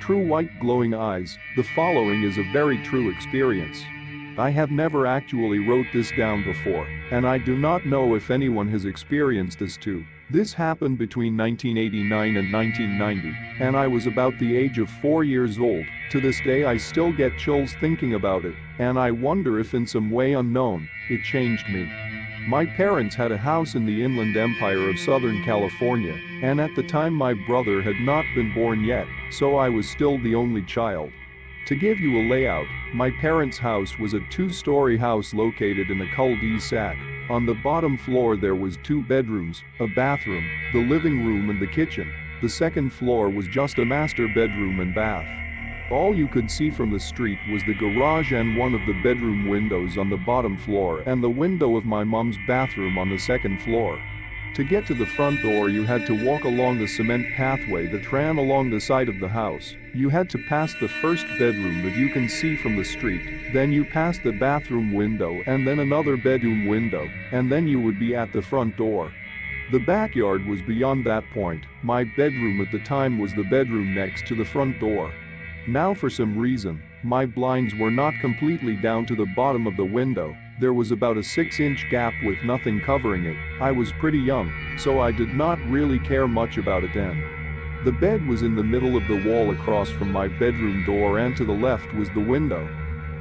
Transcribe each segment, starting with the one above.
true white glowing eyes. The following is a very true experience. I have never actually wrote this down before, and I do not know if anyone has experienced this too. This happened between 1989 and 1990, and I was about the age of 4 years old. To this day I still get chills thinking about it, and I wonder if in some way unknown, it changed me. My parents had a house in the Inland Empire of Southern California, and at the time my brother had not been born yet, so I was still the only child. To give you a layout, my parents' house was a 2-story house located in a cul-de-sac. On the bottom floor there was 2 bedrooms, a bathroom, the living room and the kitchen. The second floor was just a master bedroom and bath. All you could see from the street was the garage and one of the bedroom windows on the bottom floor and the window of my mom's bathroom on the second floor. To get to the front door you had to walk along the cement pathway that ran along the side of the house. You had to pass the first bedroom that you can see from the street, then you passed the bathroom window and then another bedroom window, and then you would be at the front door. The backyard was beyond that point. My bedroom at the time was the bedroom next to the front door. Now for some reason, my blinds were not completely down to the bottom of the window. There was about a 6-inch gap with nothing covering it. I was pretty young, so I did not really care much about it then. The bed was in the middle of the wall across from my bedroom door and to the left was the window.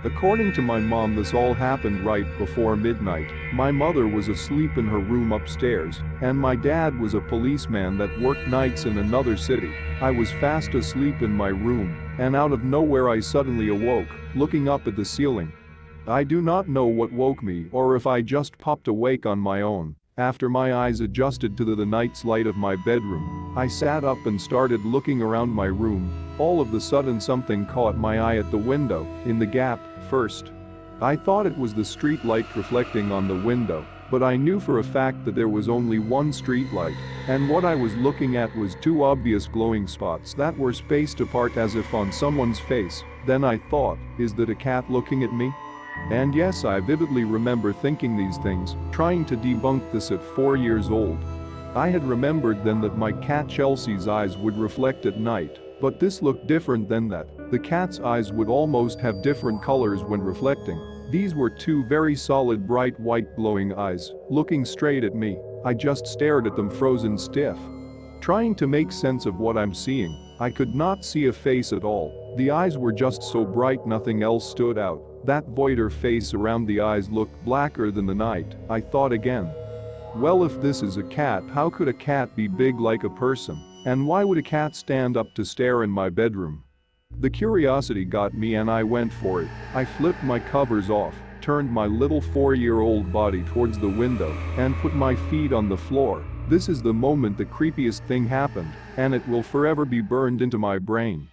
According to my mom, this all happened right before midnight. My mother was asleep in her room upstairs, and my dad was a policeman that worked nights in another city. I was fast asleep in my room, and out of nowhere I suddenly awoke, looking up at the ceiling. I do not know what woke me or if I just popped awake on my own. After my eyes adjusted to the night's light of my bedroom, I sat up and started looking around my room. All of a sudden something caught my eye at the window, in the gap, first. I thought it was the street light reflecting on the window, but I knew for a fact that there was only one street light, and what I was looking at was 2 obvious glowing spots that were spaced apart as if on someone's face. Then I thought, is that a cat looking at me? And yes, I vividly remember thinking these things, trying to debunk this at 4 years old. I had remembered then that my cat Chelsea's eyes would reflect at night, but this looked different than that. The cat's eyes would almost have different colors when reflecting. These were 2 very solid bright white glowing eyes, looking straight at me. I just stared at them frozen stiff. Trying to make sense of what I'm seeing, I could not see a face at all. The eyes were just so bright nothing else stood out. That voider face around the eyes looked blacker than the night. I thought again. Well, if this is a cat, how could a cat be big like a person? And why would a cat stand up to stare in my bedroom? The curiosity got me and I went for it. I flipped my covers off, turned my little 4-year-old body towards the window, and put my feet on the floor. This is the moment the creepiest thing happened, and it will forever be burned into my brain.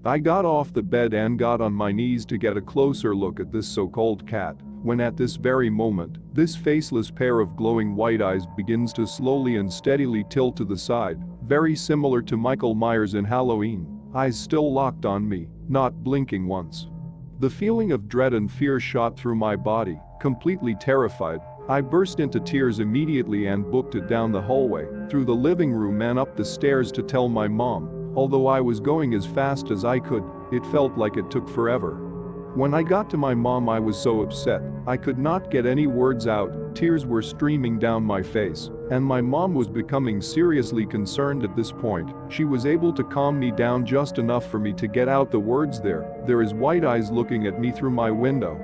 I got off the bed and got on my knees to get a closer look at this so-called cat, when at this very moment, this faceless pair of glowing white eyes begins to slowly and steadily tilt to the side, very similar to Michael Myers in Halloween, eyes still locked on me, not blinking once. The feeling of dread and fear shot through my body, completely terrified. I burst into tears immediately and booked it down the hallway, through the living room and up the stairs to tell my mom. Although I was going as fast as I could, it felt like it took forever. When I got to my mom I was so upset, I could not get any words out, tears were streaming down my face, and my mom was becoming seriously concerned at this point. She was able to calm me down just enough for me to get out the words there is white eyes looking at me through my window.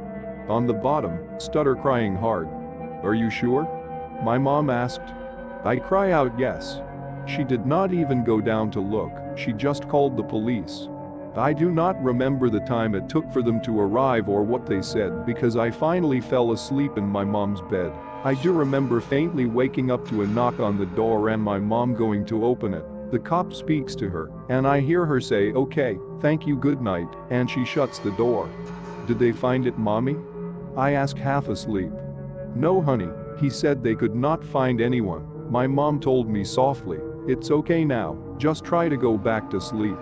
On the bottom, stutter crying hard. Are you sure? My mom asked. I cry out yes. She did not even go down to look, she just called the police. I do not remember the time it took for them to arrive or what they said because I finally fell asleep in my mom's bed. I do remember faintly waking up to a knock on the door and my mom going to open it. The cop speaks to her, and I hear her say, "Okay, thank you, good night," and she shuts the door. Did they find it, mommy? I ask half asleep. No honey, he said they could not find anyone. My mom told me softly, "It's okay now, just try to go back to sleep."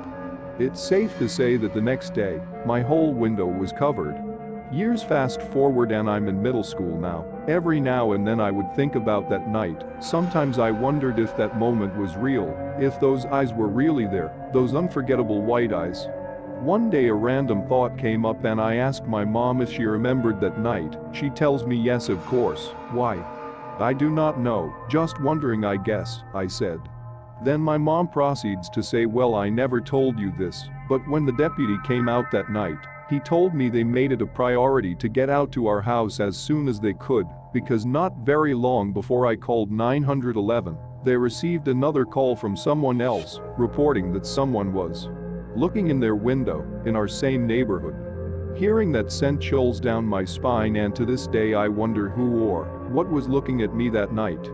It's safe to say that the next day, my whole window was covered. Years fast forward and I'm in middle school now. Every now and then I would think about that night. Sometimes I wondered if that moment was real, if those eyes were really there, those unforgettable white eyes. One day a random thought came up and I asked my mom if she remembered that night. She tells me yes, of course. Why? I do not know, just wondering I guess, I said. Then my mom proceeds to say, well, I never told you this, but when the deputy came out that night, he told me they made it a priority to get out to our house as soon as they could, because not very long before I called 911, they received another call from someone else, reporting that someone was looking in their window, in our same neighborhood. Hearing that sent chills down my spine, and to this day I wonder who or what was looking at me that night.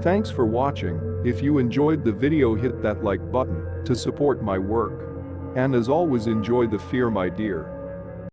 Thanks for watching. If you enjoyed the video, hit that like button to support my work. And as always, enjoy the fear, my dear.